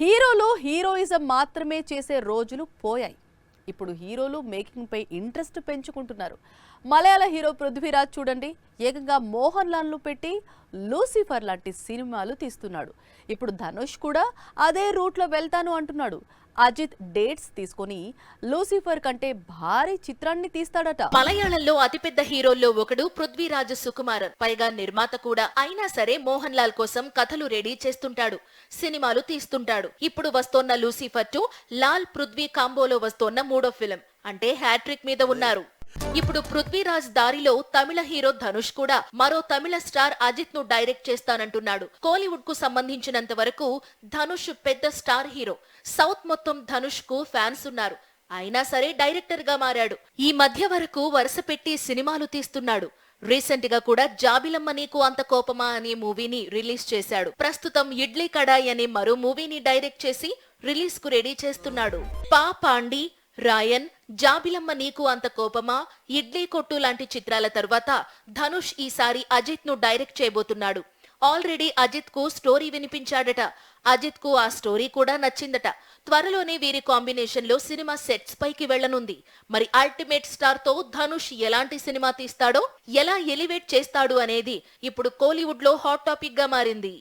హీరోలు హీరోయిజం మాత్రమే చేసే రోజులు పోయాయి. ఇప్పుడు హీరోలు మేకింగ్ పై ఇంట్రెస్ట్ పెంచుకుంటున్నారు. మలయాళ హీరో పృథ్వీరాజ్ చూడండి, ఏకంగా మోహన్ లాల్ను పెట్టి లూసిఫర్ లాంటి సినిమాలు తీస్తున్నాడు. ఇప్పుడు ధనుష్ కూడా అదే రూట్లో వెళ్తాను అంటున్నాడు. అజిత్ డేట్స్ తీసుకొని లూసిఫర్ కంటే భారీ చిత్రాన్ని తీస్తాడట. మలయాళంలో అతిపెద్ద హీరోల్లో ఒకడు పృథ్వీరాజ్ సుకుమారన్, పైగా నిర్మాత కూడా. అయినా సరే మోహన్ లాల్ కోసం కథలు రెడీ చేస్తుంటాడు, సినిమాలు తీస్తుంటాడు. ఇప్పుడు వస్తోన్న లూసిఫర్ 2 లాల్ పృథ్వీ కాంబోలో వస్తోన్న మూడో ఫిలిం, అంటే హ్యాట్రిక్ మీద ఉన్నారు. ఇప్పుడు పృథ్వీరాజ్ దారిలో తమిళ హీరో ధనుష్ కూడా మరో తమిళ స్టార్ అజిత్ ను డైరెక్ట్ చేస్తానంటున్నాడు. కోలీవుడ్ కు సంబంధించినంత వరకు ధనుష్ పెద్ద స్టార్ హీరో. సౌత్ మొత్తం ధనుష్ కు ఫ్యాన్స్ ఉన్నారు. అయినా సరే డైరెక్టర్ గా మారాడు. ఈ మధ్య వరకు వరుస పెట్టి సినిమాలు తీస్తున్నాడు. రీసెంట్ గా కూడా జాబిలమ్మ నీకు అంత కోపమా అనే మూవీని రిలీజ్ చేశాడు. ప్రస్తుతం ఇడ్లీ కడాయి అనే మరో మూవీని డైరెక్ట్ చేసి రిలీజ్ కు రెడీ చేస్తున్నాడు. పాండి, రాయన్, జాబిలమ్మ నీకు అంత కోపమా, ఇడ్లీ కొట్టు లాంటి చిత్రాల తర్వాత ధనుష్ ఈసారి అజిత్ ను డైరెక్ట్ చేయబోతున్నాడు. ఆల్రెడీ అజిత్ కు స్టోరీ వినిపించాడట. అజిత్ కు ఆ స్టోరీ కూడా నచ్చిందట. త్వరలోనే వీరి కాంబినేషన్ లో సినిమా సెట్స్ పైకి వెళ్లనుంది. మరి అల్టిమేట్ స్టార్ తో ధనుష్ ఎలాంటి సినిమా తీస్తాడో, ఎలా ఎలివేట్ చేస్తాడు అనేది ఇప్పుడు కోలీవుడ్ లో హాట్ టాపిక్ గా మారింది.